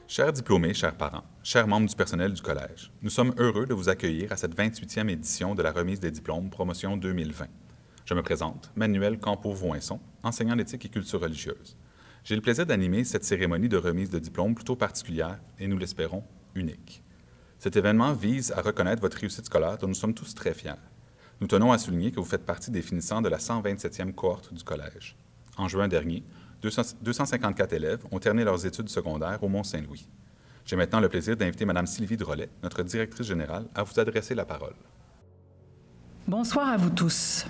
Chers diplômés, chers parents, chers membres du personnel du Collège, nous sommes heureux de vous accueillir à cette 28e édition de la remise des diplômes Promotion 2020. Je me présente, Manuel Campeau-Voinson, enseignant d'éthique et culture religieuse. J'ai le plaisir d'animer cette cérémonie de remise de diplômes plutôt particulière et, nous l'espérons, unique. Cet événement vise à reconnaître votre réussite scolaire dont nous sommes tous très fiers. Nous tenons à souligner que vous faites partie des finissants de la 127e cohorte du Collège. En juin dernier, 254 élèves ont terminé leurs études secondaires au Mont-Saint-Louis. J'ai maintenant le plaisir d'inviter Mme Sylvie Drolet, notre directrice générale, à vous adresser la parole. Bonsoir à vous tous.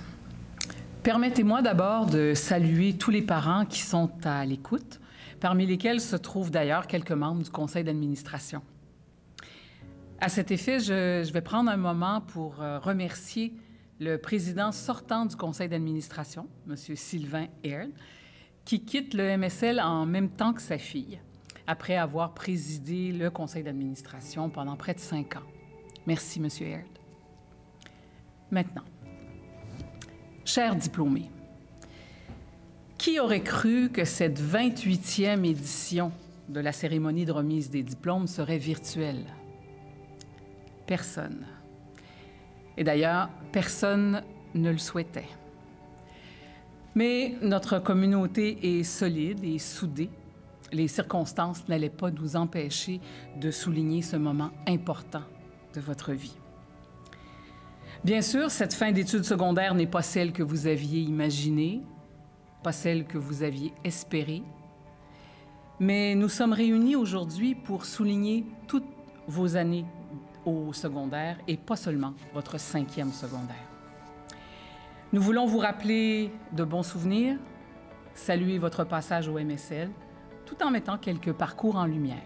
Permettez-moi d'abord de saluer tous les parents qui sont à l'écoute, parmi lesquels se trouvent d'ailleurs quelques membres du conseil d'administration. À cet effet, je vais prendre un moment pour remercier le président sortant du conseil d'administration, M. Sylvain Aird, qui quitte le MSL en même temps que sa fille, après avoir présidé le conseil d'administration pendant près de 5 ans. Merci, M. Aird. Maintenant, chers diplômés, qui aurait cru que cette 28e édition de la cérémonie de remise des diplômes serait virtuelle? Personne. Et d'ailleurs, personne ne le souhaitait. Mais notre communauté est solide et soudée. Les circonstances n'allaient pas nous empêcher de souligner ce moment important de votre vie. Bien sûr, cette fin d'études secondaires n'est pas celle que vous aviez imaginée, pas celle que vous aviez espérée, mais nous sommes réunis aujourd'hui pour souligner toutes vos années au secondaire et pas seulement votre 5e secondaire. Nous voulons vous rappeler de bons souvenirs, saluer votre passage au MSL, tout en mettant quelques parcours en lumière.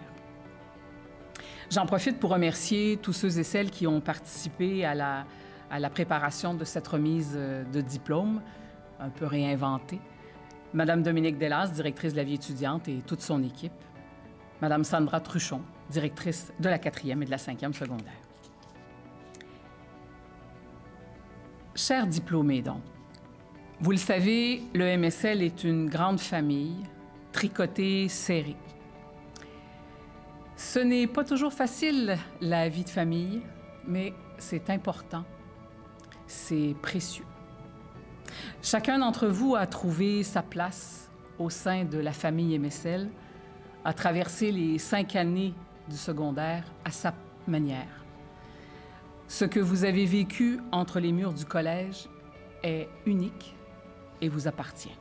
J'en profite pour remercier tous ceux et celles qui ont participé à la préparation de cette remise de diplôme, un peu réinventée. Madame Dominique Delas, directrice de la vie étudiante, et toute son équipe. Madame Sandra Truchon, directrice de la 4e et de la 5e secondaire. Chers diplômés, donc, vous le savez, le MSL est une grande famille, tricotée, serrée. Ce n'est pas toujours facile, la vie de famille, mais c'est important, c'est précieux. Chacun d'entre vous a trouvé sa place au sein de la famille MSL, a traversé les 5 années du secondaire à sa manière. Ce que vous avez vécu entre les murs du collège est unique et vous appartient.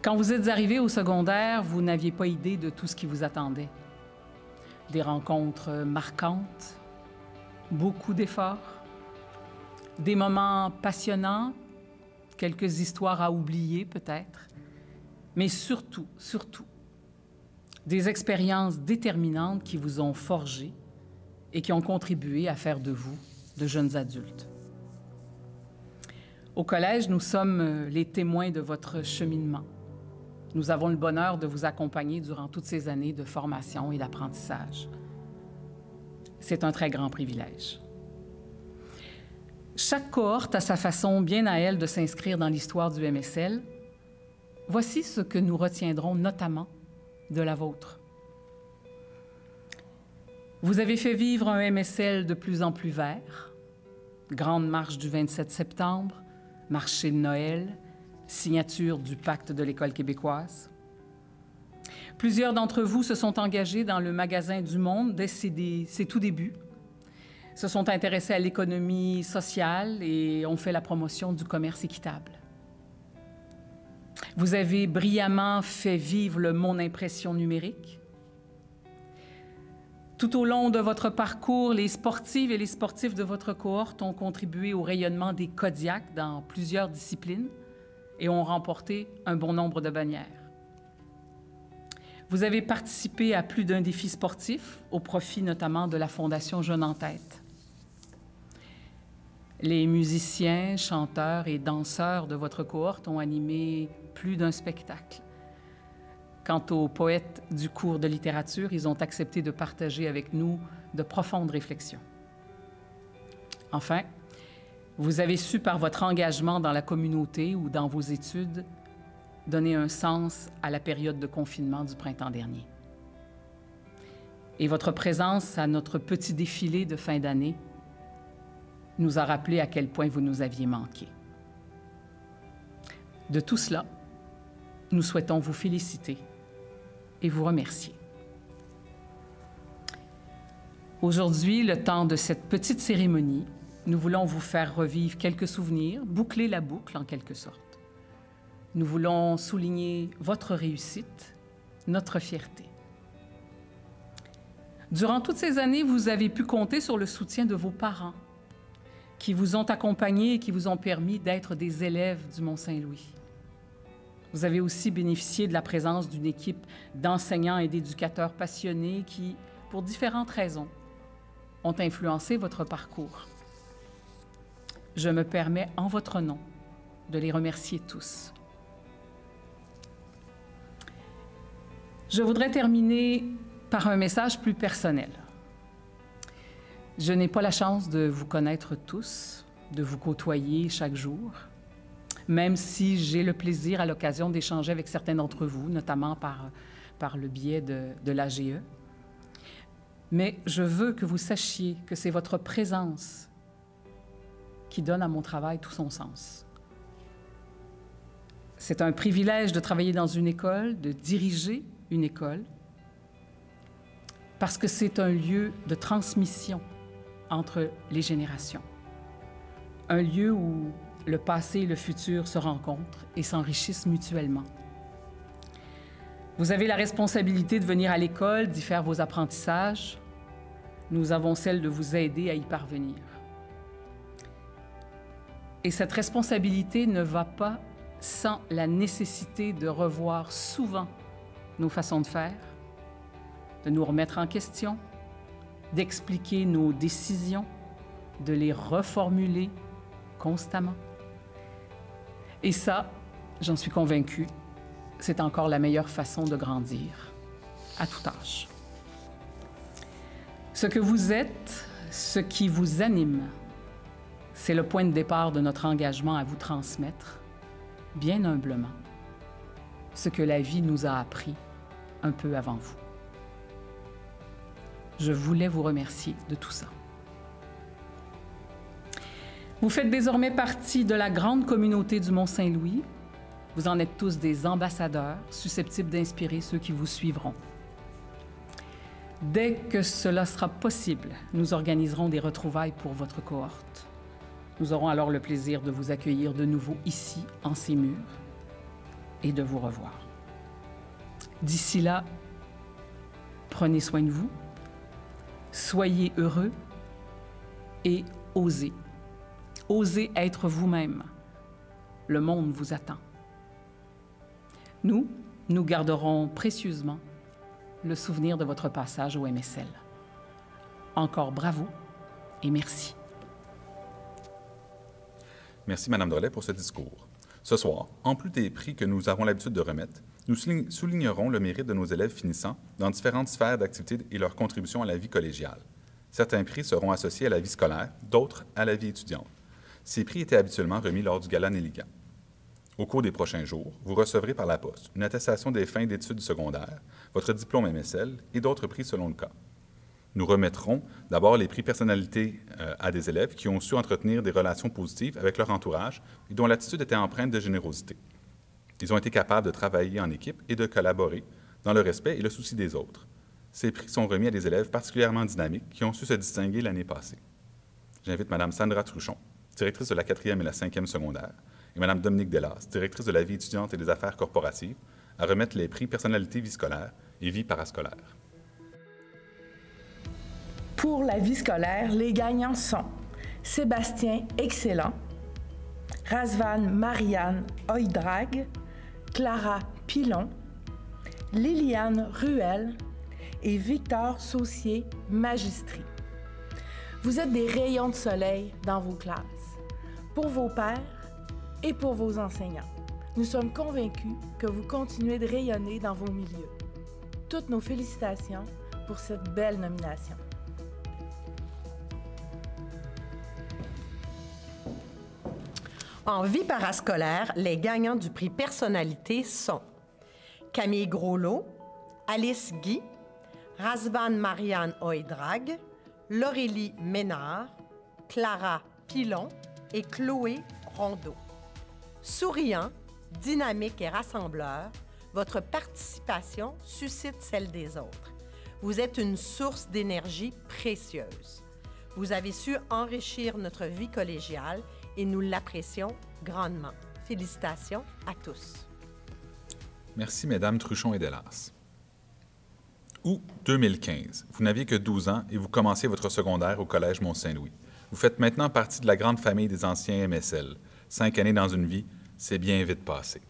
Quand vous êtes arrivé au secondaire, vous n'aviez pas idée de tout ce qui vous attendait. Des rencontres marquantes, beaucoup d'efforts, des moments passionnants, quelques histoires à oublier peut-être, mais surtout, des expériences déterminantes qui vous ont forgé et qui ont contribué à faire de vous de jeunes adultes. Au collège, nous sommes les témoins de votre cheminement. Nous avons le bonheur de vous accompagner durant toutes ces années de formation et d'apprentissage. C'est un très grand privilège. Chaque cohorte a sa façon bien à elle de s'inscrire dans l'histoire du MSL. Voici ce que nous retiendrons notamment de la vôtre. Vous avez fait vivre un MSL de plus en plus vert. Grande marche du 27 septembre, marché de Noël, signature du pacte de l'École québécoise. Plusieurs d'entre vous se sont engagés dans le magasin du Monde dès ses tout débuts, se sont intéressés à l'économie sociale et ont fait la promotion du commerce équitable. Vous avez brillamment fait vivre le Mon Impression numérique. Tout au long de votre parcours, les sportives et les sportifs de votre cohorte ont contribué au rayonnement des Kodiak dans plusieurs disciplines et ont remporté un bon nombre de bannières. Vous avez participé à plus d'un défi sportif, au profit notamment de la Fondation Jeunes en Tête. Les musiciens, chanteurs et danseurs de votre cohorte ont animé plus d'un spectacle. Quant aux poètes du cours de littérature, ils ont accepté de partager avec nous de profondes réflexions. Enfin, vous avez su, par votre engagement dans la communauté ou dans vos études, donner un sens à la période de confinement du printemps dernier. Et votre présence à notre petit défilé de fin d'année nous a rappelé à quel point vous nous aviez manqué. De tout cela, nous souhaitons vous féliciter et vous remercier. Aujourd'hui, le temps de cette petite cérémonie, nous voulons vous faire revivre quelques souvenirs, boucler la boucle en quelque sorte. Nous voulons souligner votre réussite, notre fierté. Durant toutes ces années, vous avez pu compter sur le soutien de vos parents qui vous ont accompagnés et qui vous ont permis d'être des élèves du Mont-Saint-Louis. Vous avez aussi bénéficié de la présence d'une équipe d'enseignants et d'éducateurs passionnés qui, pour différentes raisons, ont influencé votre parcours. Je me permets, en votre nom, de les remercier tous. Je voudrais terminer par un message plus personnel. Je n'ai pas la chance de vous connaître tous, de vous côtoyer chaque jour, même si j'ai le plaisir à l'occasion d'échanger avec certains d'entre vous, notamment par le biais de l'AGE. Mais je veux que vous sachiez que c'est votre présence qui donne à mon travail tout son sens. C'est un privilège de travailler dans une école, de diriger une école, parce que c'est un lieu de transmission entre les générations. Un lieu où le passé et le futur se rencontrent et s'enrichissent mutuellement. Vous avez la responsabilité de venir à l'école, d'y faire vos apprentissages. Nous avons celle de vous aider à y parvenir. Et cette responsabilité ne va pas sans la nécessité de revoir souvent nos façons de faire, de nous remettre en question, d'expliquer nos décisions, de les reformuler constamment. Et ça, j'en suis convaincue, c'est encore la meilleure façon de grandir, à tout âge. Ce que vous êtes, ce qui vous anime, c'est le point de départ de notre engagement à vous transmettre, bien humblement, ce que la vie nous a appris un peu avant vous. Je voulais vous remercier de tout ça. Vous faites désormais partie de la grande communauté du Mont-Saint-Louis. Vous en êtes tous des ambassadeurs susceptibles d'inspirer ceux qui vous suivront. Dès que cela sera possible, nous organiserons des retrouvailles pour votre cohorte. Nous aurons alors le plaisir de vous accueillir de nouveau ici, en ces murs, et de vous revoir. D'ici là, prenez soin de vous, soyez heureux et osez. Osez être vous-même. Le monde vous attend. Nous garderons précieusement le souvenir de votre passage au MSL. Encore bravo et merci. Merci, Mme Drolet, pour ce discours. Ce soir, en plus des prix que nous avons l'habitude de remettre, nous soulignerons le mérite de nos élèves finissants dans différentes sphères d'activité et leur contribution à la vie collégiale. Certains prix seront associés à la vie scolaire, d'autres à la vie étudiante. Ces prix étaient habituellement remis lors du gala Nelligan. Au cours des prochains jours, vous recevrez par la poste une attestation des fins d'études secondaires, votre diplôme MSL et d'autres prix selon le cas. Nous remettrons d'abord les prix personnalité à des élèves qui ont su entretenir des relations positives avec leur entourage et dont l'attitude était empreinte de générosité. Ils ont été capables de travailler en équipe et de collaborer dans le respect et le souci des autres. Ces prix sont remis à des élèves particulièrement dynamiques qui ont su se distinguer l'année passée. J'invite Mme Sandra Truchon, directrice de la 4e et la 5e secondaire, et Mme Dominique Delas, directrice de la vie étudiante et des affaires corporatives, à remettre les prix personnalité vie scolaire et vie parascolaire. Pour la vie scolaire, les gagnants sont Sébastien Excellent, Razvan Marianne Oidrag, Clara Pilon, Liliane Ruel et Victor Saucier Magistri. Vous êtes des rayons de soleil dans vos classes, pour vos pairs et pour vos enseignants. Nous sommes convaincus que vous continuez de rayonner dans vos milieux. Toutes nos félicitations pour cette belle nomination. En vie parascolaire, les gagnants du prix Personnalité sont Camille Groslot, Alice Guy, Razvan Marianne Oedrag, Laurélie Ménard, Clara Pilon et Chloé Rondeau. Souriant, dynamique et rassembleur, votre participation suscite celle des autres. Vous êtes une source d'énergie précieuse. Vous avez su enrichir notre vie collégiale et nous l'apprécions grandement. Félicitations à tous. Merci, Mesdames Truchon et Delas. Août 2015. Vous n'aviez que 12 ans et vous commenciez votre secondaire au Collège Mont-Saint-Louis. Vous faites maintenant partie de la grande famille des anciens MSL. 5 années dans une vie, c'est bien vite passé.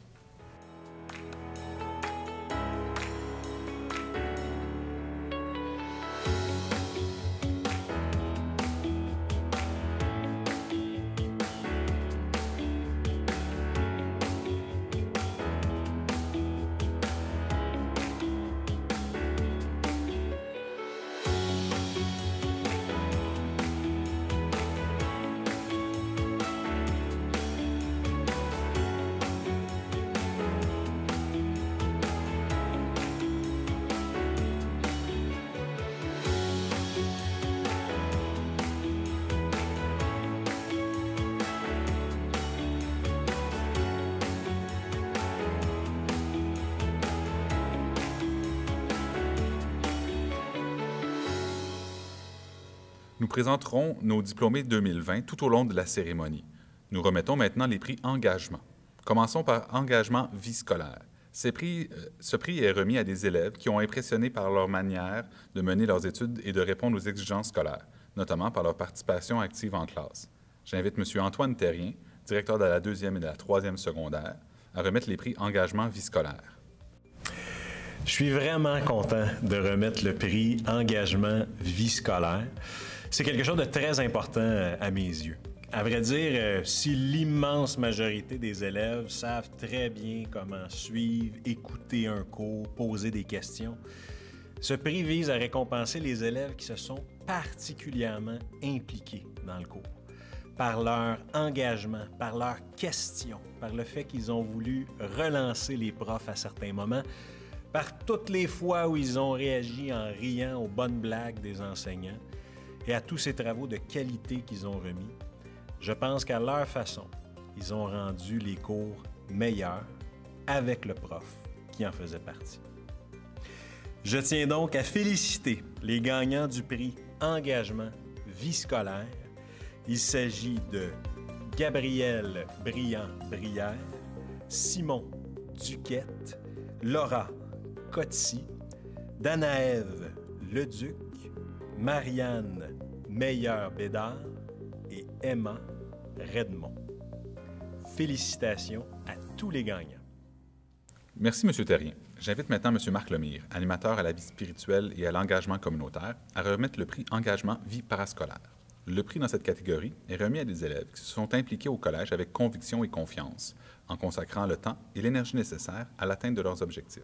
Nous présenterons nos diplômés 2020 tout au long de la cérémonie. Nous remettons maintenant les prix Engagement. Commençons par Engagement Vie scolaire. Ce prix est remis à des élèves qui ont impressionné par leur manière de mener leurs études et de répondre aux exigences scolaires, notamment par leur participation active en classe. J'invite M. Antoine Terrien, directeur de la 2e et de la 3e secondaire, à remettre les prix Engagement Vie scolaire. Je suis vraiment content de remettre le prix Engagement Vie scolaire. C'est quelque chose de très important à mes yeux. À vrai dire, si l'immense majorité des élèves savent très bien comment suivre, écouter un cours, poser des questions, ce prix vise à récompenser les élèves qui se sont particulièrement impliqués dans le cours, par leur engagement, par leurs questions, par le fait qu'ils ont voulu relancer les profs à certains moments, par toutes les fois où ils ont réagi en riant aux bonnes blagues des enseignants et à tous ces travaux de qualité qu'ils ont remis. Je pense qu'à leur façon, ils ont rendu les cours meilleurs avec le prof qui en faisait partie. Je tiens donc à féliciter les gagnants du prix Engagement Vie scolaire. Il s'agit de Gabriel Briand-Brière, Simon Duquette, Laura Coty, Danaève Leduc, Marianne Meilleur-Bédard et Emma Redmond. Félicitations à tous les gagnants. Merci, M. Terrien. J'invite maintenant M. Marc Lemire, animateur à la vie spirituelle et à l'engagement communautaire, à remettre le prix Engagement Vie parascolaire. Le prix dans cette catégorie est remis à des élèves qui se sont impliqués au collège avec conviction et confiance, en consacrant le temps et l'énergie nécessaires à l'atteinte de leurs objectifs.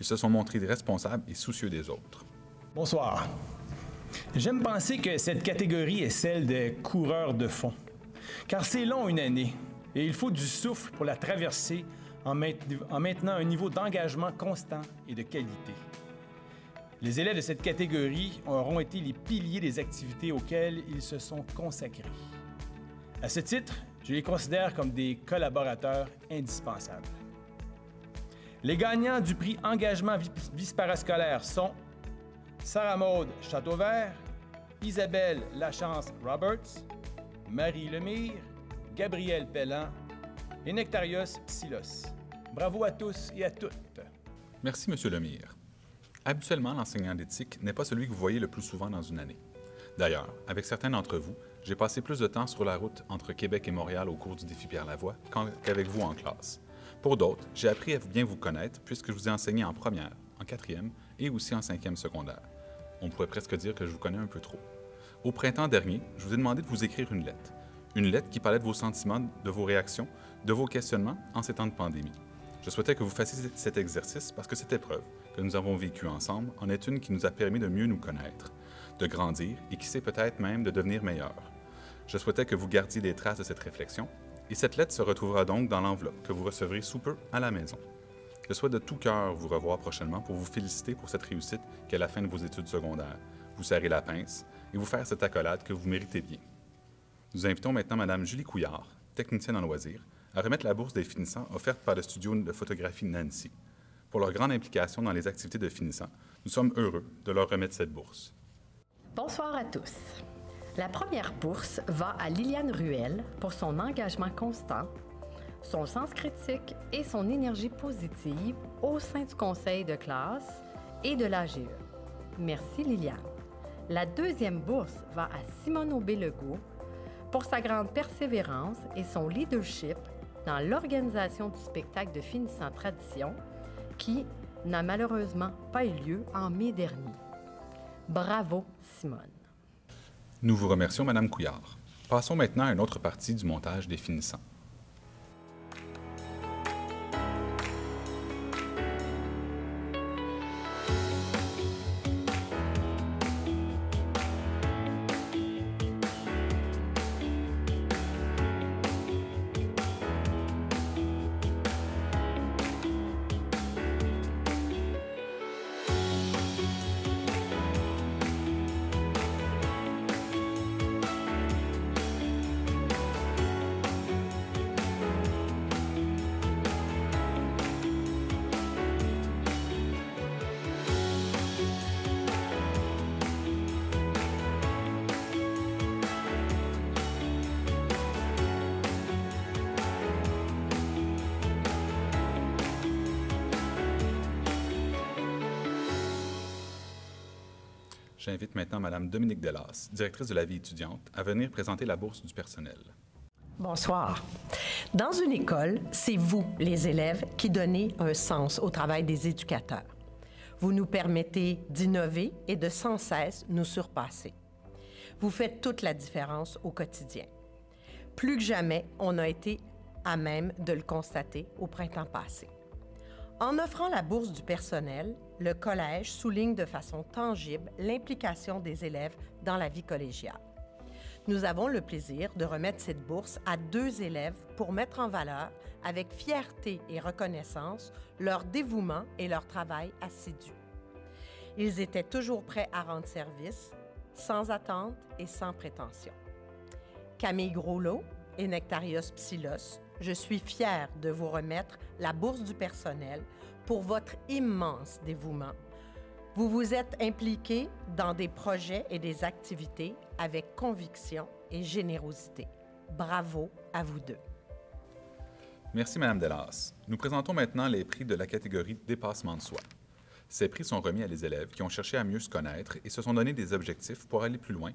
Ils se sont montrés responsables et soucieux des autres. Bonsoir. J'aime penser que cette catégorie est celle des coureurs de fond, car c'est long une année et il faut du souffle pour la traverser en maintenant un niveau d'engagement constant et de qualité. Les élèves de cette catégorie auront été les piliers des activités auxquelles ils se sont consacrés. À ce titre, je les considère comme des collaborateurs indispensables. Les gagnants du prix Engagement Vie parascolaire sont Sarah-Maude Châteauvert, Isabelle Lachance-Roberts, Marie Lemire, Gabriel Pellan et Nectarios Silos. Bravo à tous et à toutes. Merci, M. Lemire. Habituellement, l'enseignant d'éthique n'est pas celui que vous voyez le plus souvent dans une année. D'ailleurs, avec certains d'entre vous, j'ai passé plus de temps sur la route entre Québec et Montréal au cours du défi Pierre-Lavoie qu'avec vous en classe. Pour d'autres, j'ai appris à bien vous connaître puisque je vous ai enseigné en première, en 4e et aussi en 5e secondaire. On pourrait presque dire que je vous connais un peu trop. Au printemps dernier, je vous ai demandé de vous écrire une lettre. Une lettre qui parlait de vos sentiments, de vos réactions, de vos questionnements en ces temps de pandémie. Je souhaitais que vous fassiez cet exercice parce que cette épreuve que nous avons vécue ensemble en est une qui nous a permis de mieux nous connaître, de grandir et qui sait peut-être même de devenir meilleur. Je souhaitais que vous gardiez des traces de cette réflexion Et cette lettre se retrouvera donc dans l'enveloppe que vous recevrez sous peu à la maison. Je souhaite de tout cœur vous revoir prochainement pour vous féliciter pour cette réussite qu'est la fin de vos études secondaires, vous serrer la pince et vous faire cette accolade que vous méritez bien. Nous invitons maintenant Mme Julie Couillard, technicienne en loisirs, à remettre la bourse des finissants offerte par le studio de photographie Nancy. Pour leur grande implication dans les activités de finissants, nous sommes heureux de leur remettre cette bourse. Bonsoir à tous. La première bourse va à Liliane Ruel pour son engagement constant, son sens critique et son énergie positive au sein du conseil de classe et de l'AGE. Merci Liliane. La deuxième bourse va à Simone Aubé-Legault pour sa grande persévérance et son leadership dans l'organisation du spectacle de finissant tradition qui n'a malheureusement pas eu lieu en mai dernier. Bravo Simone. Nous vous remercions, Mme Couillard. Passons maintenant à une autre partie du montage des finissants. J'invite maintenant Mme Dominique Delas, directrice de la vie étudiante, à venir présenter la bourse du personnel. Bonsoir. Dans une école, c'est vous, les élèves, qui donnez un sens au travail des éducateurs. Vous nous permettez d'innover et de sans cesse nous surpasser. Vous faites toute la différence au quotidien. Plus que jamais, on a été à même de le constater au printemps passé. En offrant la bourse du personnel, le collège souligne de façon tangible l'implication des élèves dans la vie collégiale. Nous avons le plaisir de remettre cette bourse à 2 élèves pour mettre en valeur, avec fierté et reconnaissance, leur dévouement et leur travail assidu. Ils étaient toujours prêts à rendre service, sans attente et sans prétention. Camille Groslot et Nectarios Psyllos, je suis fière de vous remettre la bourse du personnel pour votre immense dévouement. Vous vous êtes impliqués dans des projets et des activités avec conviction et générosité. Bravo à vous deux. Merci, Mme Delas. Nous présentons maintenant les prix de la catégorie Dépassement de soi. Ces prix sont remis à des élèves qui ont cherché à mieux se connaître et se sont donné des objectifs pour aller plus loin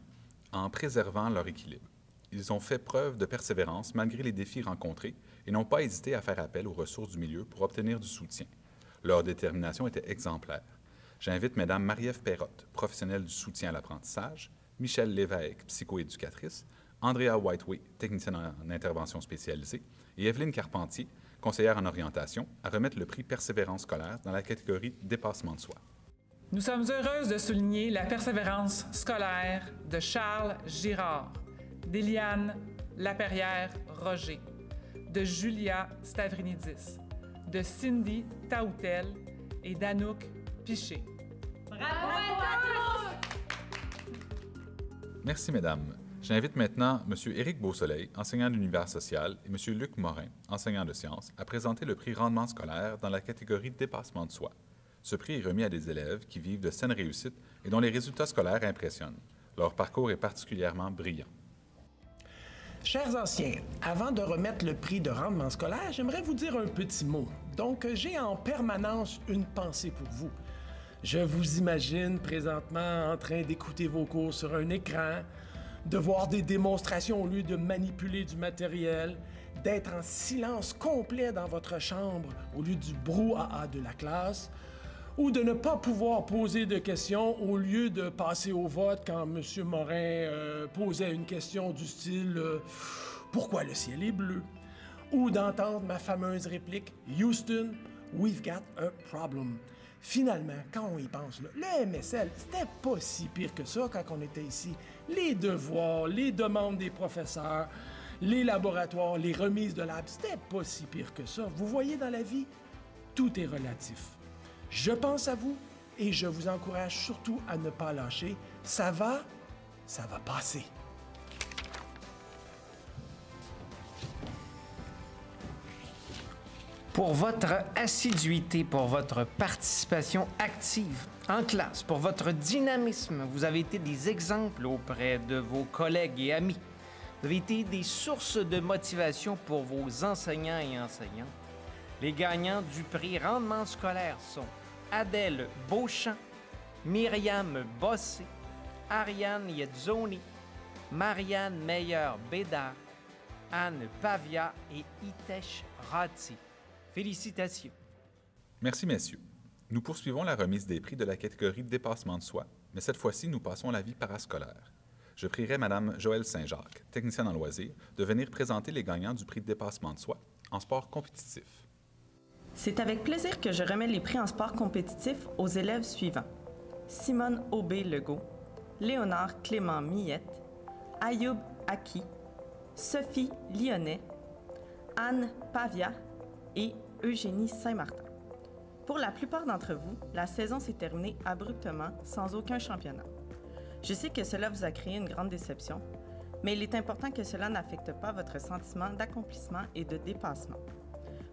en préservant leur équilibre. Ils ont fait preuve de persévérance malgré les défis rencontrés et n'ont pas hésité à faire appel aux ressources du milieu pour obtenir du soutien. Leur détermination était exemplaire. J'invite Mme Marie-Ève Perrotte, professionnelle du soutien à l'apprentissage, Michèle Lévesque, psychoéducatrice, Andrea Whiteway, technicienne en intervention spécialisée, et Evelyne Carpentier, conseillère en orientation, à remettre le prix Persévérance scolaire dans la catégorie Dépassement de soi. Nous sommes heureuses de souligner la persévérance scolaire de Charles Girard, d'Éliane Laperrière-Roger, de Julia Stavrinidis, de Cindy Taoutel et d'Anouk Piché. Bravo à tous! Merci, mesdames. J'invite maintenant M. Éric Beausoleil, enseignant de l'univers social, et M. Luc Morin, enseignant de sciences, à présenter le prix Rendement scolaire dans la catégorie Dépassement de soi. Ce prix est remis à des élèves qui vivent de saines réussites et dont les résultats scolaires impressionnent. Leur parcours est particulièrement brillant. Chers anciens, avant de remettre le prix de rendement scolaire, j'aimerais vous dire un petit mot. Donc, j'ai en permanence une pensée pour vous. Je vous imagine présentement en train d'écouter vos cours sur un écran, de voir des démonstrations au lieu de manipuler du matériel, d'être en silence complet dans votre chambre au lieu du brouhaha de la classe, ou de ne pas pouvoir poser de questions au lieu de passer au vote quand M. Morin posait une question du style « Pourquoi le ciel est bleu ?» ou d'entendre ma fameuse réplique « Houston, we've got a problem ». Finalement, quand on y pense, là, le MSL, c'était pas si pire que ça quand on était ici. Les devoirs, les demandes des professeurs, les laboratoires, les remises de lab, c'était pas si pire que ça. Vous voyez, dans la vie, tout est relatif. Je pense à vous et je vous encourage surtout à ne pas lâcher. Ça va passer. Pour votre assiduité, pour votre participation active en classe, pour votre dynamisme, vous avez été des exemples auprès de vos collègues et amis. Vous avez été des sources de motivation pour vos enseignants et enseignantes. Les gagnants du prix Rendement scolaire sont Adèle Beauchamp, Myriam Bossé, Ariane Yetzoni, Marianne Meyer-Bédard, Anne Pavia et Hitesh Rati. Félicitations. Merci, messieurs. Nous poursuivons la remise des prix de la catégorie dépassement de soi, mais cette fois-ci, nous passons à la vie parascolaire. Je prierai Mme Joëlle Saint-Jacques, technicienne en loisirs, de venir présenter les gagnants du prix de dépassement de soi en sport compétitif. C'est avec plaisir que je remets les prix en sport compétitif aux élèves suivants. Simone Aubé-Legault, Léonard Clément Millette, Ayoub Aki, Sophie Lyonnais, Anne Pavia et Eugénie Saint-Martin. Pour la plupart d'entre vous, la saison s'est terminée abruptement, sans aucun championnat. Je sais que cela vous a créé une grande déception, mais il est important que cela n'affecte pas votre sentiment d'accomplissement et de dépassement.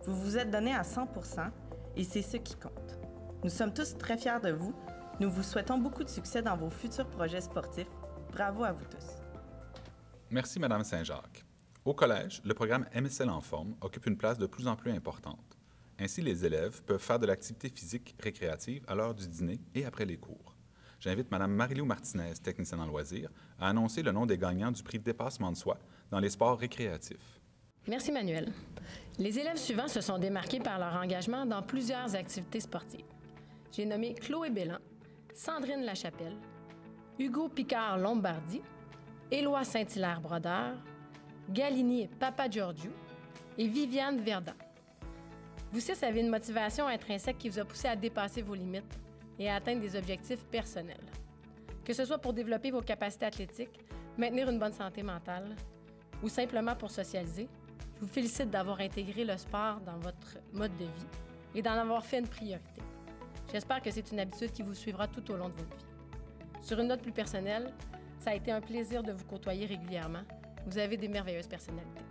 Vous vous êtes donné à 100% et c'est ce qui compte. Nous sommes tous très fiers de vous. Nous vous souhaitons beaucoup de succès dans vos futurs projets sportifs. Bravo à vous tous. Merci, Mme Saint-Jacques. Au collège, le programme MSL en forme occupe une place de plus en plus importante. Ainsi, les élèves peuvent faire de l'activité physique récréative à l'heure du dîner et après les cours. J'invite Mme Marie-Lou Martinez, technicienne en loisirs, à annoncer le nom des gagnants du prix de dépassement de soi dans les sports récréatifs. Merci, Manuel. Les élèves suivants se sont démarqués par leur engagement dans plusieurs activités sportives. J'ai nommé Chloé Bélan, Sandrine Lachapelle, Hugo Picard-Lombardi, Éloi Saint-Hilaire-Brodeur, Galini Papagiorgiou et Viviane Verdun. Vous six avez une motivation intrinsèque qui vous a poussé à dépasser vos limites et à atteindre des objectifs personnels. Que ce soit pour développer vos capacités athlétiques, maintenir une bonne santé mentale ou simplement pour socialiser, je vous félicite d'avoir intégré le sport dans votre mode de vie et d'en avoir fait une priorité. J'espère que c'est une habitude qui vous suivra tout au long de votre vie. Sur une note plus personnelle, ça a été un plaisir de vous côtoyer régulièrement. Vous avez des merveilleuses personnalités.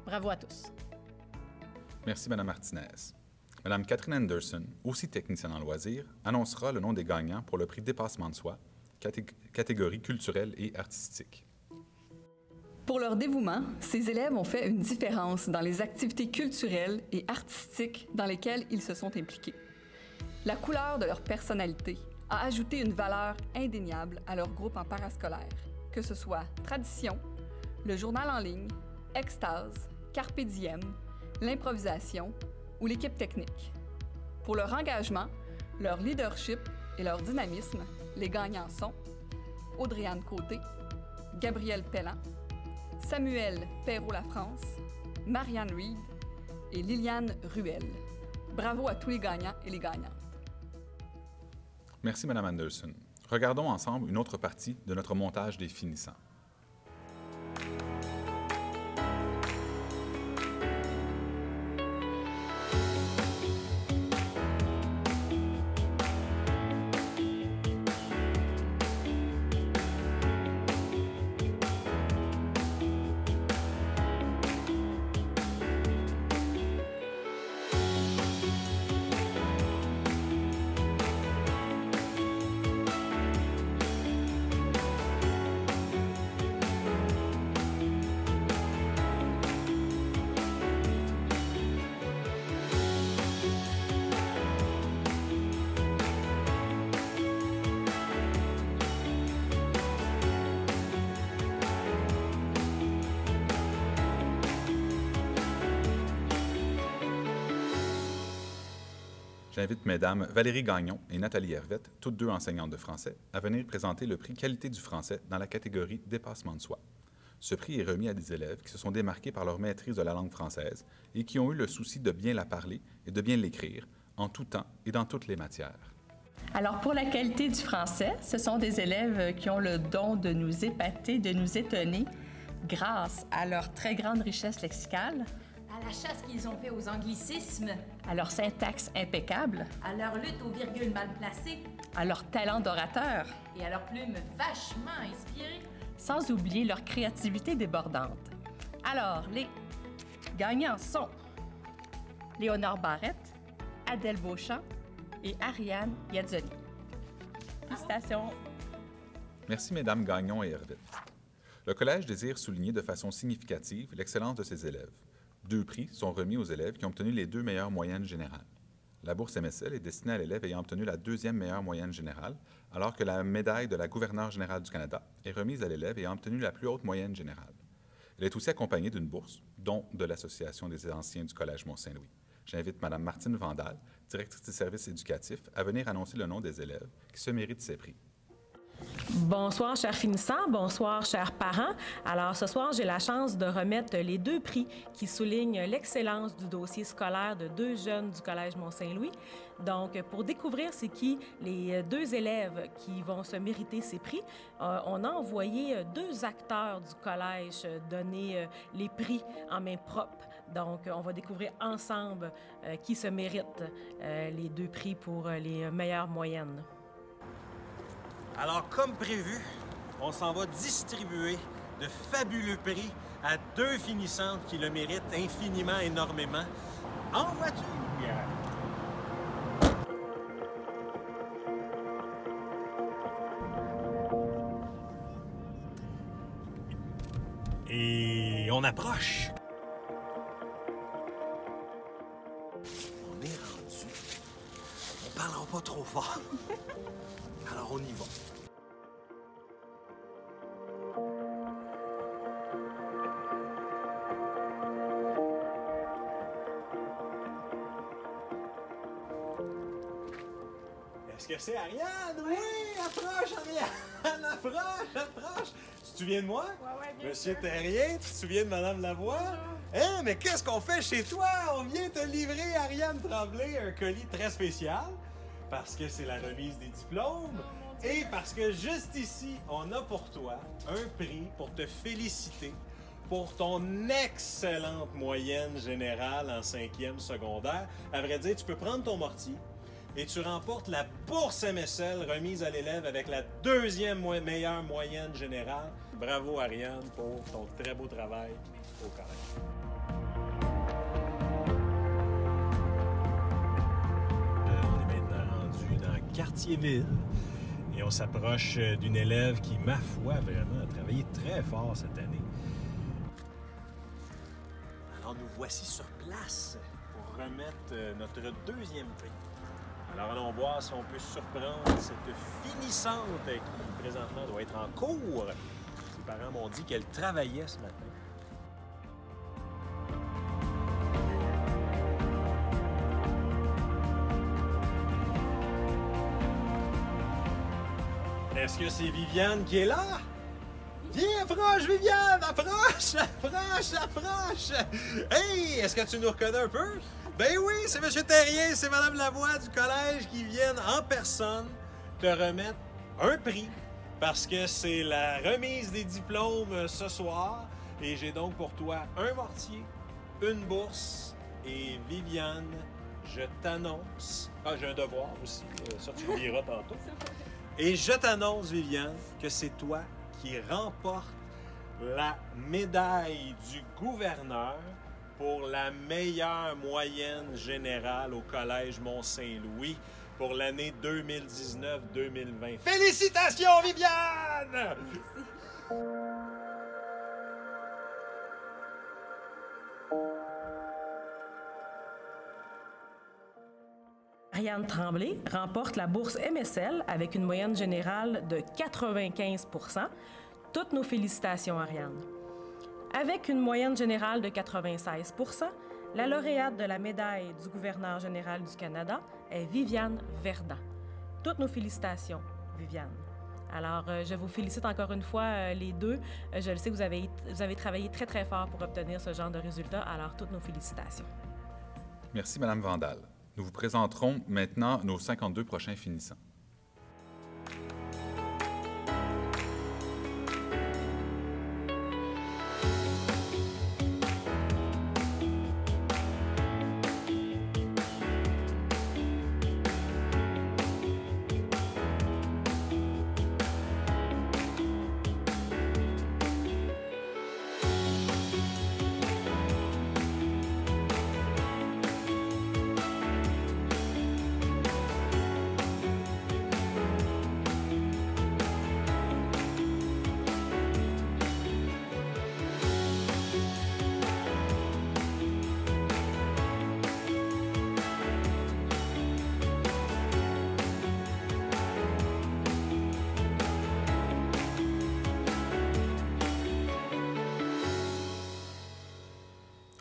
Bravo à tous. Merci, Mme Martinez. Mme Catherine Anderson, aussi technicienne en loisirs, annoncera le nom des gagnants pour le prix dépassement de soi, catégorie culturelle et artistique. Pour leur dévouement, ces élèves ont fait une différence dans les activités culturelles et artistiques dans lesquelles ils se sont impliqués. La couleur de leur personnalité a ajouté une valeur indéniable à leur groupe en parascolaire, que ce soit Tradition, le journal en ligne, Extase, Carpe Diem, l'improvisation ou l'équipe technique. Pour leur engagement, leur leadership et leur dynamisme, les gagnants sont Audrey-Anne Côté, Gabrielle Pellan, Samuel Perrault-Lafrance, Marianne Reed et Liliane Ruel. Bravo à tous les gagnants et les gagnantes. Merci, Mme Anderson. Regardons ensemble une autre partie de notre montage des finissants. J'invite Mesdames Valérie Gagnon et Nathalie Hervette, toutes deux enseignantes de français, à venir présenter le prix Qualité du français dans la catégorie Dépassement de soi. Ce prix est remis à des élèves qui se sont démarqués par leur maîtrise de la langue française et qui ont eu le souci de bien la parler et de bien l'écrire, en tout temps et dans toutes les matières. Alors, pour la qualité du français, ce sont des élèves qui ont le don de nous épater, de nous étonner. grâce à leur très grande richesse lexicale, À la chasse qu'ils ont fait aux anglicismes, à leur syntaxe impeccable, à leur lutte aux virgules mal placées à leur talent d'orateur, et à leurs plumes vachement inspirées. sans oublier leur créativité débordante. Alors, les gagnants sont Léonore Barrette, Adèle Beauchamp et Ariane Yazzoli. Félicitations! Merci, Mesdames Gagnon et Hervite. Le Collège désire souligner de façon significative l'excellence de ses élèves. 2 prix sont remis aux élèves qui ont obtenu les 2 meilleures moyennes générales. La bourse MSL est destinée à l'élève ayant obtenu la 2e meilleure moyenne générale, alors que la médaille de la gouverneure générale du Canada est remise à l'élève ayant obtenu la plus haute moyenne générale. Elle est aussi accompagnée d'une bourse, dont de l'Association des anciens du Collège Mont-Saint-Louis. J'invite Mme Martine Vandal, directrice des services éducatifs, à venir annoncer le nom des élèves qui se méritent ces prix. Bonsoir, chers finissants. Bonsoir, chers parents. Alors, ce soir, j'ai la chance de remettre les 2 prix qui soulignent l'excellence du dossier scolaire de 2 jeunes du Collège Mont-Saint-Louis. Donc, pour découvrir c'est qui les 2 élèves qui vont se mériter ces prix, on a envoyé 2 acteurs du collège donner les prix en main propre. Donc, on va découvrir ensemble qui se méritent les 2 prix pour les meilleures moyennes. Alors, comme prévu, on s'en va distribuer de fabuleux prix à 2 finissantes qui le méritent infiniment, énormément, en voiture. Et on approche. On est rendu. On parlera pas trop fort. Alors, on y va. Est-ce que c'est Ariane? Oui! Approche, Ariane! Approche! Tu te souviens de moi? Ouais, bien Monsieur sûr. Terrien, tu te souviens de Madame Lavoie? Hein, mais qu'est-ce qu'on fait chez toi? On vient te livrer, Ariane Tremblay, un colis très spécial, parce que c'est la remise des diplômes, et parce que juste ici, on a pour toi un prix pour te féliciter pour ton excellente moyenne générale en 5e secondaire. À vrai dire, tu peux prendre ton mortier et tu remportes la bourse MSL remise à l'élève avec la 2e meilleure moyenne générale. Bravo, Ariane, pour ton très beau travail au collège. On est maintenant rendu dans Quartier-Ville et on s'approche d'une élève qui, ma foi, vraiment a travaillé très fort cette année. Alors, nous voici sur place pour remettre notre 2e prix. Alors, allons voir si on peut surprendre cette finissante qui, présentement, doit être en cours. Ses parents m'ont dit qu'elle travaillait ce matin. Est-ce que c'est Viviane qui est là? Viens, approche, Viviane! Approche! Hey! Est-ce que tu nous reconnais un peu? Ben oui, c'est M. Terrien, c'est Mme Lavoie du collège qui viennent en personne te remettre un prix parce que c'est la remise des diplômes ce soir. Et j'ai donc pour toi un mortier, une bourse et Viviane, je t'annonce... Ah, j'ai un devoir aussi, ça tu le liras tantôt. Et je t'annonce, Viviane, que c'est toi qui remporte la médaille du gouverneur pour la meilleure moyenne générale au Collège Mont-Saint-Louis pour l'année 2019-2020. Félicitations, Viviane! Ariane Tremblay remporte la bourse MSL avec une moyenne générale de 95 %. Toutes nos félicitations, Ariane. Avec une moyenne générale de 96 %, la lauréate de la médaille du gouverneur général du Canada est Viviane Verdun. Toutes nos félicitations, Viviane. Alors, je vous félicite encore une fois, les 2. Je le sais que vous avez travaillé très, très fort pour obtenir ce genre de résultats. Alors, toutes nos félicitations. Merci, Mme Vandal. Nous vous présenterons maintenant nos 52 prochains finissants. « 1,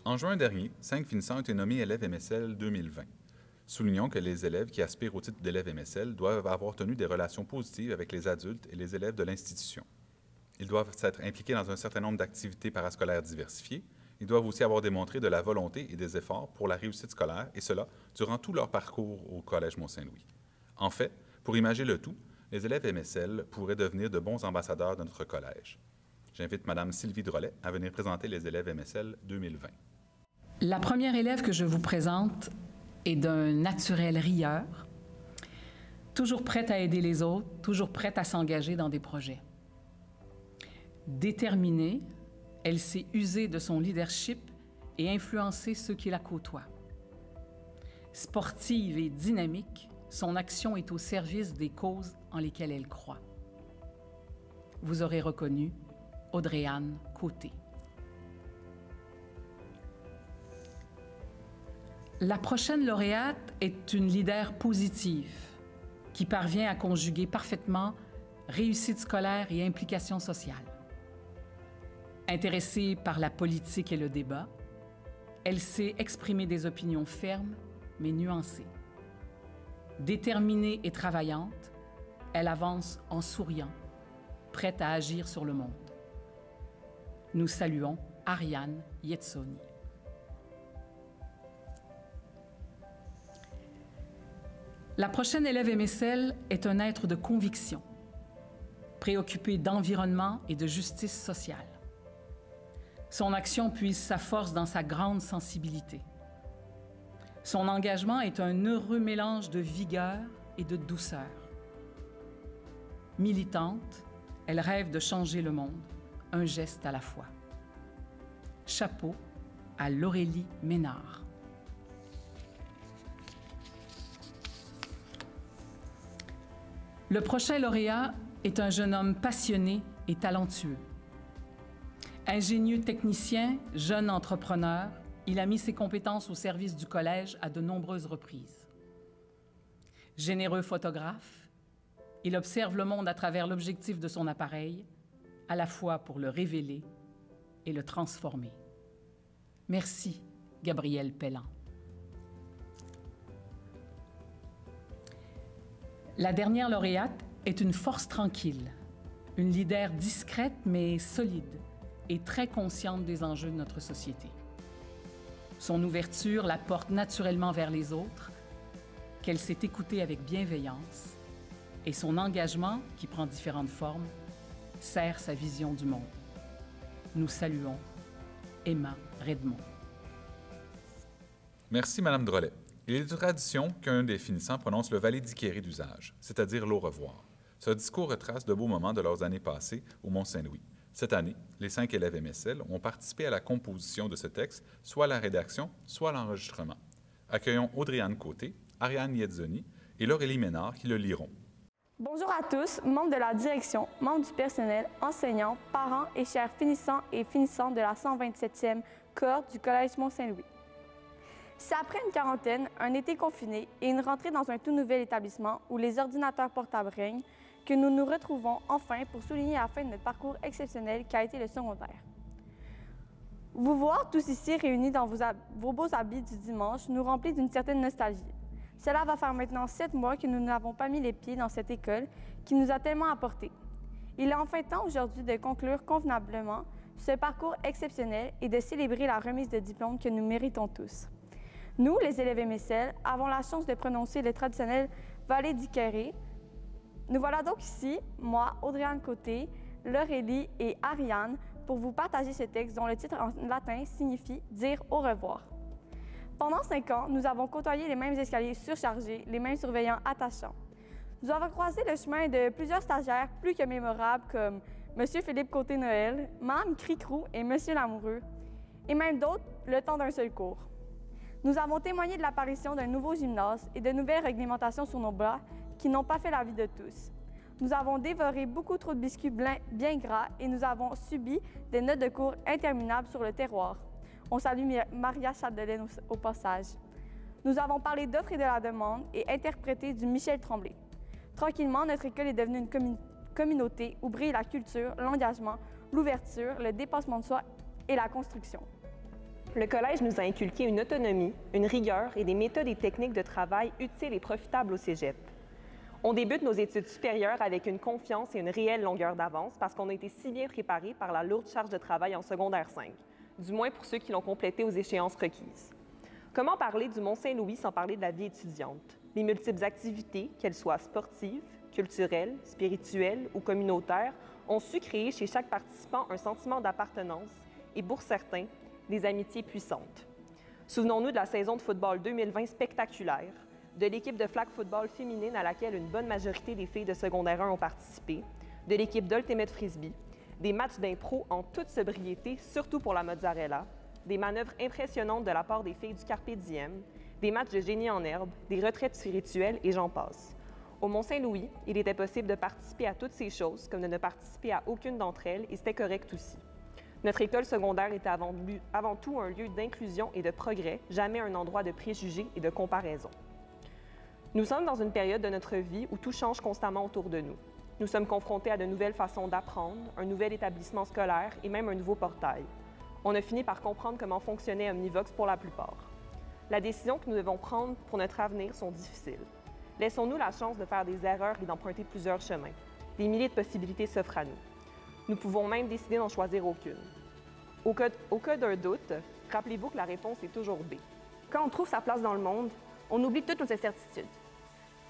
En juin dernier, 5 finissants ont été nommés élèves MSL 2020. Soulignons que les élèves qui aspirent au titre d'élève MSL doivent avoir tenu des relations positives avec les adultes et les élèves de l'institution. Ils doivent s'être impliqués dans un certain nombre d'activités parascolaires diversifiées. Ils doivent aussi avoir démontré de la volonté et des efforts pour la réussite scolaire, et cela durant tout leur parcours au Collège Mont-Saint-Louis. En fait, pour imager le tout, les élèves MSL pourraient devenir de bons ambassadeurs de notre collège. J'invite Mme Sylvie Drolet à venir présenter les élèves MSL 2020. La première élève que je vous présente est d'un naturel rieur, toujours prête à aider les autres, toujours prête à s'engager dans des projets. Déterminée, elle sait user de son leadership et influencer ceux qui la côtoient. Sportive et dynamique, son action est au service des causes en lesquelles elle croit. Vous aurez reconnu Audrey-Anne Côté. La prochaine lauréate est une leader positive qui parvient à conjuguer parfaitement réussite scolaire et implication sociale. Intéressée par la politique et le débat, elle sait exprimer des opinions fermes mais nuancées. Déterminée et travaillante, elle avance en souriant, prête à agir sur le monde. Nous saluons Ariane Yetsoni. La prochaine élève MSL est un être de conviction, préoccupé d'environnement et de justice sociale. Son action puise sa force dans sa grande sensibilité. Son engagement est un heureux mélange de vigueur et de douceur. Militante, elle rêve de changer le monde, un geste à la fois. Chapeau à Laurélie Ménard. Le prochain lauréat est un jeune homme passionné et talentueux. Ingénieux technicien, jeune entrepreneur, il a mis ses compétences au service du collège à de nombreuses reprises. Généreux photographe, il observe le monde à travers l'objectif de son appareil, à la fois pour le révéler et le transformer. Merci, Gabriel Pellan. La dernière lauréate est une force tranquille, une leader discrète mais solide et très consciente des enjeux de notre société. Son ouverture la porte naturellement vers les autres, qu'elle sait écouter avec bienveillance, et son engagement, qui prend différentes formes, sert sa vision du monde. Nous saluons Emma Redmond. Merci, Mme Drolet. Il est de tradition qu'un des finissants prononce le valedicere d'usage, c'est-à-dire l'au revoir. Ce discours retrace de beaux moments de leurs années passées au Mont-Saint-Louis. Cette année, les 5 élèves MSL ont participé à la composition de ce texte, soit à la rédaction, soit à l'enregistrement. Accueillons Audrey-Anne Côté, Ariane Yedzoni et Laurélie Ménard qui le liront. Bonjour à tous, membres de la direction, membres du personnel, enseignants, parents et chers finissants et finissantes de la 127e cohorte du Collège Mont-Saint-Louis. C'est après une quarantaine, un été confiné et une rentrée dans un tout nouvel établissement où les ordinateurs portables règnent que nous nous retrouvons enfin pour souligner la fin de notre parcours exceptionnel qui a été le secondaire. Vous voir tous ici réunis dans vos beaux habits du dimanche nous remplit d'une certaine nostalgie. Cela va faire maintenant 7 mois que nous n'avons pas mis les pieds dans cette école qui nous a tellement apporté. Il est enfin temps aujourd'hui de conclure convenablement ce parcours exceptionnel et de célébrer la remise de diplôme que nous méritons tous. Nous, les élèves MSL, avons la chance de prononcer le traditionnel valedicere. Nous voilà donc ici, moi, Audrey-Anne Côté, Laurélie et Ariane, pour vous partager ce texte dont le titre en latin signifie « dire au revoir ». Pendant 5 ans, nous avons côtoyé les mêmes escaliers surchargés, les mêmes surveillants attachants. Nous avons croisé le chemin de plusieurs stagiaires plus que mémorables comme M. Philippe Côté-Noël, Mme Cricrou et M. Lamoureux, et même d'autres le temps d'un seul cours. Nous avons témoigné de l'apparition d'un nouveau gymnase et de nouvelles réglementations sur nos bras qui n'ont pas fait la vie de tous. Nous avons dévoré beaucoup trop de biscuits bien gras et nous avons subi des notes de cours interminables sur le terroir. On salue Maria Chapdelaine au passage. Nous avons parlé d'offres et de la demande et interprété du Michel Tremblay. Tranquillement, notre école est devenue une communauté où brille la culture, l'engagement, l'ouverture, le dépassement de soi et la construction. le collège nous a inculqué une autonomie, une rigueur et des méthodes et techniques de travail utiles et profitables au cégep. On débute nos études supérieures avec une confiance et une réelle longueur d'avance parce qu'on a été si bien préparés par la lourde charge de travail en secondaire 5, du moins pour ceux qui l'ont complété aux échéances requises. Comment parler du Mont-Saint-Louis sans parler de la vie étudiante? Les multiples activités, qu'elles soient sportives, culturelles, spirituelles ou communautaires, ont su créer chez chaque participant un sentiment d'appartenance et, pour certains, des amitiés puissantes. Souvenons-nous de la saison de football 2020 spectaculaire, de l'équipe de flag football féminine à laquelle une bonne majorité des filles de secondaire 1 ont participé, de l'équipe d'Ultimate Frisbee, des matchs d'impro en toute sobriété, surtout pour la mozzarella, des manœuvres impressionnantes de la part des filles du Carpe Diem, des matchs de génie en herbe, des retraites spirituelles et j'en passe. Au Mont-Saint-Louis, il était possible de participer à toutes ces choses comme de ne participer à aucune d'entre elles et c'était correct aussi. Notre école secondaire était avant tout un lieu d'inclusion et de progrès, jamais un endroit de préjugés et de comparaison. Nous sommes dans une période de notre vie où tout change constamment autour de nous. Nous sommes confrontés à de nouvelles façons d'apprendre, un nouvel établissement scolaire et même un nouveau portail. On a fini par comprendre comment fonctionnait Omnivox pour la plupart. La décision que nous devons prendre pour notre avenir sont difficiles. Laissons-nous la chance de faire des erreurs et d'emprunter plusieurs chemins. Des milliers de possibilités s'offrent à nous. Nous pouvons même décider d'en choisir aucune. Au cas d'un doute, rappelez-vous que la réponse est toujours B. Quand on trouve sa place dans le monde, on oublie toutes nos incertitudes.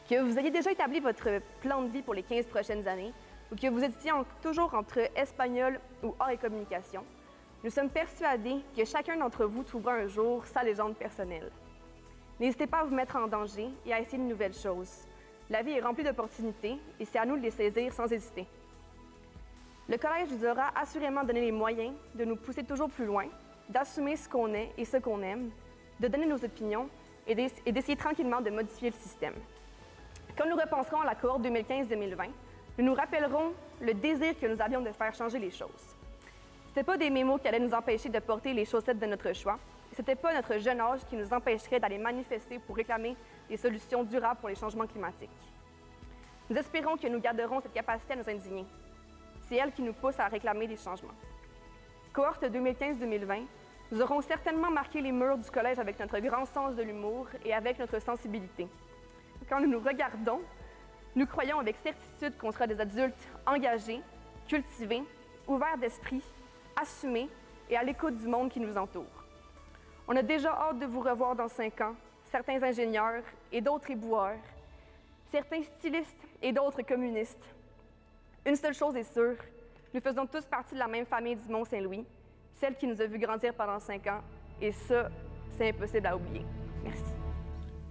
Que vous ayez déjà établi votre plan de vie pour les 15 prochaines années ou que vous étiez toujours entre espagnol ou art et communication, nous sommes persuadés que chacun d'entre vous trouvera un jour sa légende personnelle. N'hésitez pas à vous mettre en danger et à essayer de nouvelles choses. La vie est remplie d'opportunités et c'est à nous de les saisir sans hésiter. Le collège nous aura assurément donné les moyens de nous pousser toujours plus loin, d'assumer ce qu'on est et ce qu'on aime, de donner nos opinions et d'essayer tranquillement de modifier le système. Quand nous repenserons à la cohorte 2015-2020, nous nous rappellerons le désir que nous avions de faire changer les choses. Ce n'était pas des mémos qui allaient nous empêcher de porter les chaussettes de notre choix. Ce n'était pas notre jeune âge qui nous empêcherait d'aller manifester pour réclamer des solutions durables pour les changements climatiques. Nous espérons que nous garderons cette capacité à nous indigner. C'est elle qui nous pousse à réclamer des changements. Cohorte 2015-2020, nous aurons certainement marqué les murs du collège avec notre grand sens de l'humour et avec notre sensibilité. Quand nous nous regardons, nous croyons avec certitude qu'on sera des adultes engagés, cultivés, ouverts d'esprit, assumés et à l'écoute du monde qui nous entoure. On a déjà hâte de vous revoir dans 5 ans, certains ingénieurs et d'autres éboueurs, certains stylistes et d'autres communistes. Une seule chose est sûre, nous faisons tous partie de la même famille du Mont-Saint-Louis, celle qui nous a vu grandir pendant 5 ans, et ça, c'est impossible à oublier. Merci.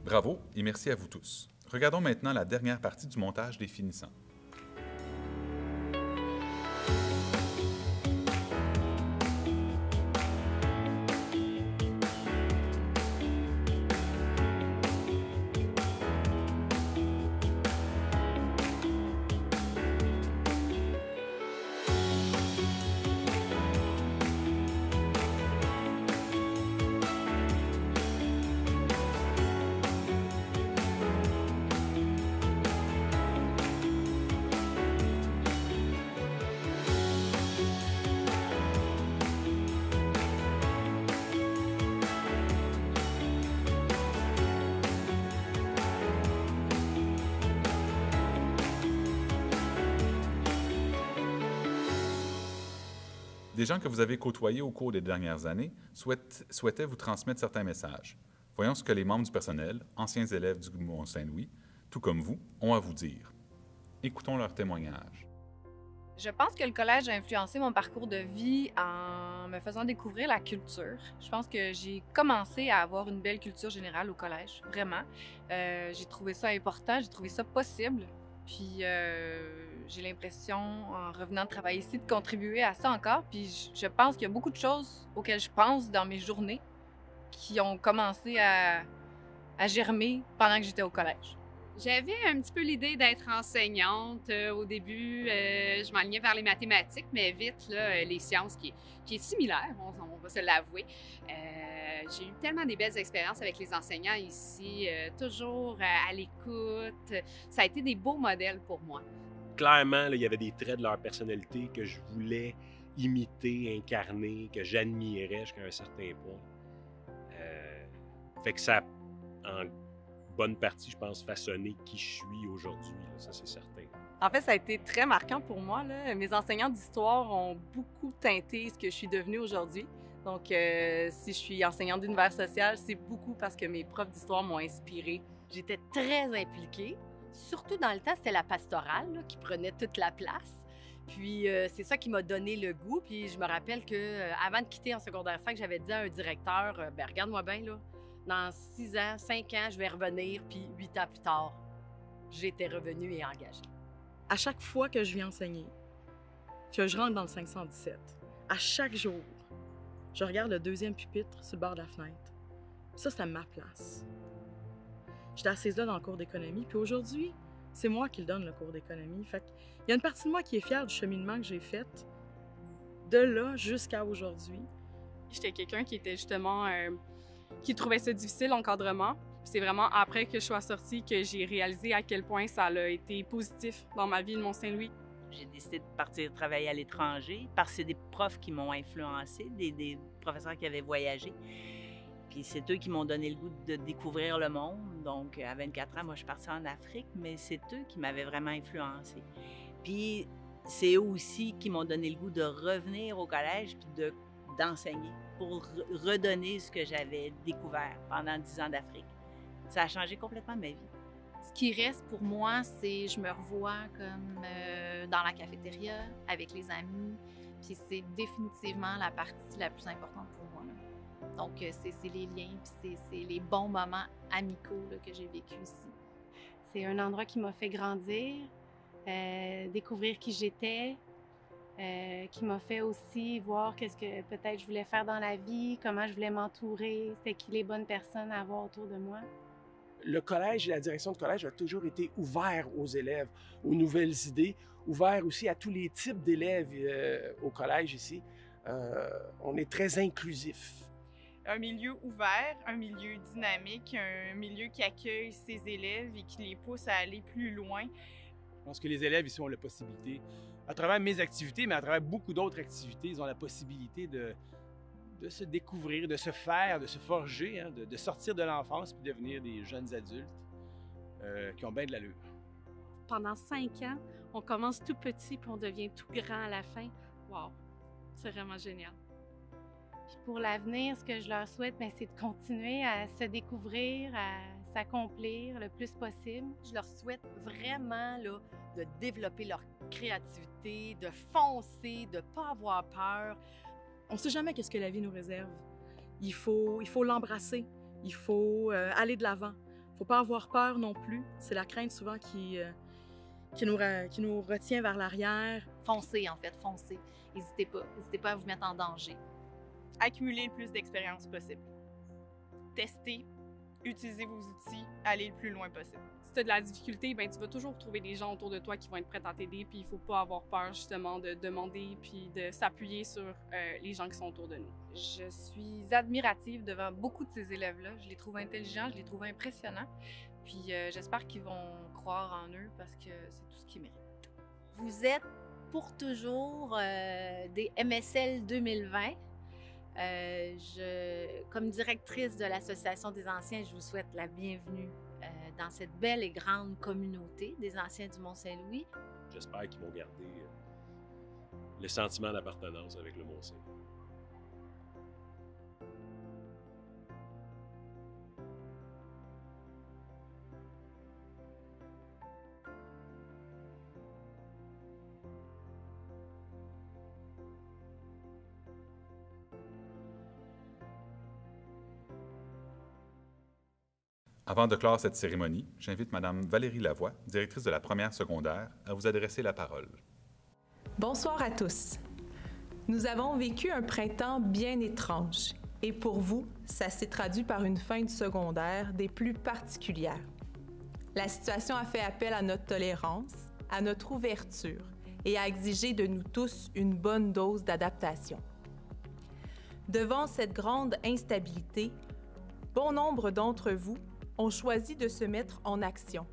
Bravo et merci à vous tous. Regardons maintenant la dernière partie du montage des finissants. Des gens que vous avez côtoyés au cours des dernières années souhaitaient vous transmettre certains messages. Voyons ce que les membres du personnel, anciens élèves du Mont-Saint-Louis, tout comme vous, ont à vous dire. Écoutons leur témoignage. Je pense que le collège a influencé mon parcours de vie en me faisant découvrir la culture. Je pense que j'ai commencé à avoir une belle culture générale au collège, vraiment. J'ai trouvé ça important, j'ai trouvé ça possible. Puis j'ai l'impression, en revenant de travailler ici, de contribuer à ça encore. Puis je pense qu'il y a beaucoup de choses auxquelles je pense dans mes journées qui ont commencé à germer pendant que j'étais au collège. J'avais un petit peu l'idée d'être enseignante. Au début, je m'enlignais vers les mathématiques, mais vite, là, les sciences, qui est similaire, on va se l'avouer. J'ai eu tellement des belles expériences avec les enseignants ici, toujours à l'écoute. Ça a été des beaux modèles pour moi. Clairement, là, il y avait des traits de leur personnalité que je voulais imiter, incarner, que j'admirais jusqu'à un certain point. Fait que ça, en bonne partie, je pense, façonné qui je suis aujourd'hui, là, ça c'est certain. En fait, ça a été très marquant pour moi, là. Mes enseignants d'histoire ont beaucoup teinté ce que je suis devenue aujourd'hui. Donc, si je suis enseignante d'univers social, c'est beaucoup parce que mes profs d'histoire m'ont inspirée. J'étais très impliquée. Surtout dans le temps, c'était la pastorale là, qui prenait toute la place. Puis c'est ça qui m'a donné le goût. Puis je me rappelle qu'avant de quitter en secondaire 5, j'avais dit à un directeur, ben regarde-moi bien, là, dans 6 ans, 5 ans, je vais revenir. Puis 8 ans plus tard, j'étais revenue et engagée. À chaque fois que je viens enseigner, que je rentre dans le 517, à chaque jour, je regarde le deuxième pupitre sur le bord de la fenêtre. Ça, c'est ma place. J'étais assise là dans le cours d'économie, puis aujourd'hui, c'est moi qui le donne, le cours d'économie. Fait qu'il y a une partie de moi qui est fière du cheminement que j'ai fait de là jusqu'à aujourd'hui. J'étais quelqu'un qui était justement... qui trouvait ça difficile, l'encadrement. C'est vraiment après que je sois sortie que j'ai réalisé à quel point ça a été positif dans ma vie de Mont-Saint-Louis. J'ai décidé de partir travailler à l'étranger parce que c'est des profs qui m'ont influencé, des professeurs qui avaient voyagé. Puis c'est eux qui m'ont donné le goût de découvrir le monde. Donc, à 24 ans, moi, je suis partie en Afrique, mais c'est eux qui m'avaient vraiment influencée. Puis c'est eux aussi qui m'ont donné le goût de revenir au collège puis d'enseigner pour redonner ce que j'avais découvert pendant 10 ans d'Afrique. Ça a changé complètement ma vie. Ce qui reste pour moi, c'est je me revois comme dans la cafétéria avec les amis. Puis c'est définitivement la partie la plus importante pour moi. Là. Donc c'est les liens, puis c'est les bons moments amicaux là, que j'ai vécu ici. C'est un endroit qui m'a fait grandir, découvrir qui j'étais, qui m'a fait aussi voir qu'est-ce que peut-être je voulais faire dans la vie, comment je voulais m'entourer, c'était qui les bonnes personnes à avoir autour de moi. Le collège et la direction de collège a toujours été ouvert aux élèves, aux nouvelles idées, ouvert aussi à tous les types d'élèves au collège ici. On est très inclusif. Un milieu ouvert, un milieu dynamique, un milieu qui accueille ses élèves et qui les pousse à aller plus loin. Je pense que les élèves ici ont la possibilité, à travers mes activités, mais à travers beaucoup d'autres activités, ils ont la possibilité de se découvrir, de se faire, de se forger, hein, de sortir de l'enfance puis devenir des jeunes adultes qui ont bien de l'allure. Pendant 5 ans, on commence tout petit puis on devient tout grand à la fin. Wow, c'est vraiment génial. Puis pour l'avenir, ce que je leur souhaite, c'est de continuer à se découvrir, à s'accomplir le plus possible. Je leur souhaite vraiment là, de développer leur créativité, de foncer, de ne pas avoir peur. On ne sait jamais qu'est-ce que la vie nous réserve. Il faut l'embrasser. Il faut aller de l'avant. Il ne faut pas avoir peur non plus. C'est la crainte souvent qui nous retient vers l'arrière. Foncez, en fait, foncez. N'hésitez pas. N'hésitez pas à vous mettre en danger. Accumulez le plus d'expérience possible. Testez, utilisez vos outils, allez le plus loin possible. Si tu as de la difficulté, ben tu vas toujours trouver des gens autour de toi qui vont être prêts à t'aider, puis il ne faut pas avoir peur justement de demander puis de s'appuyer sur les gens qui sont autour de nous. Je suis admirative devant beaucoup de ces élèves-là. Je les trouve intelligents, je les trouve impressionnants. Puis j'espère qu'ils vont croire en eux parce que c'est tout ce qu'ils méritent. Vous êtes pour toujours des MSL 2020. Comme directrice de l'Association des anciens, je vous souhaite la bienvenue dans cette belle et grande communauté des anciens du Mont-Saint-Louis. J'espère qu'ils vont garder le sentiment d'appartenance avec le Mont-Saint-Louis. Avant de clore cette cérémonie, j'invite Mme Valérie Lavoie, directrice de la première secondaire, à vous adresser la parole. Bonsoir à tous. Nous avons vécu un printemps bien étrange et pour vous, ça s'est traduit par une fin de secondaire des plus particulières. La situation a fait appel à notre tolérance, à notre ouverture et a exigé de nous tous une bonne dose d'adaptation. Devant cette grande instabilité, bon nombre d'entre vous ont choisi de se mettre en action,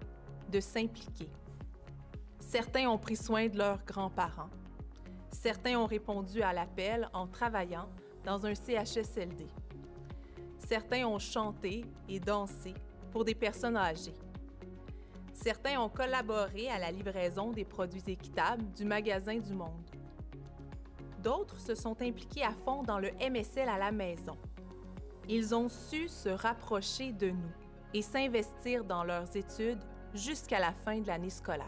de s'impliquer. Certains ont pris soin de leurs grands-parents. Certains ont répondu à l'appel en travaillant dans un CHSLD. Certains ont chanté et dansé pour des personnes âgées. Certains ont collaboré à la livraison des produits équitables du magasin du Monde. D'autres se sont impliqués à fond dans le MSL à la maison. Ils ont su se rapprocher de nous et s'investir dans leurs études jusqu'à la fin de l'année scolaire.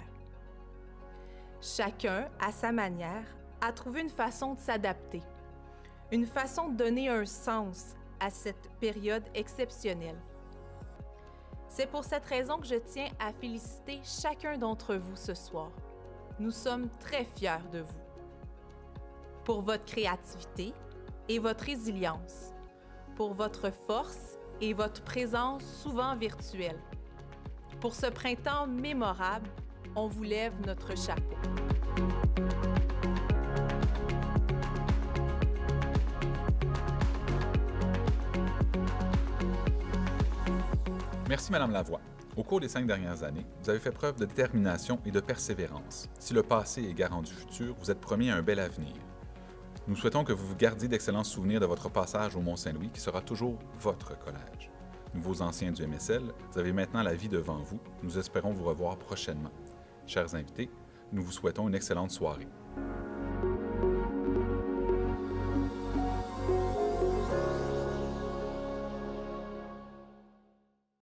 Chacun, à sa manière, a trouvé une façon de s'adapter, une façon de donner un sens à cette période exceptionnelle. C'est pour cette raison que je tiens à féliciter chacun d'entre vous ce soir. Nous sommes très fiers de vous. Pour votre créativité et votre résilience, pour votre force et votre présence souvent virtuelle. Pour ce printemps mémorable, on vous lève notre chapeau. Merci, Madame Lavoie. Au cours des 5 dernières années, vous avez fait preuve de détermination et de persévérance. Si le passé est garant du futur, vous êtes promis à un bel avenir. Nous souhaitons que vous gardiez d'excellents souvenirs de votre passage au Mont-Saint-Louis, qui sera toujours votre collège. Nouveaux anciens du MSL, vous avez maintenant la vie devant vous. Nous espérons vous revoir prochainement. Chers invités, nous vous souhaitons une excellente soirée.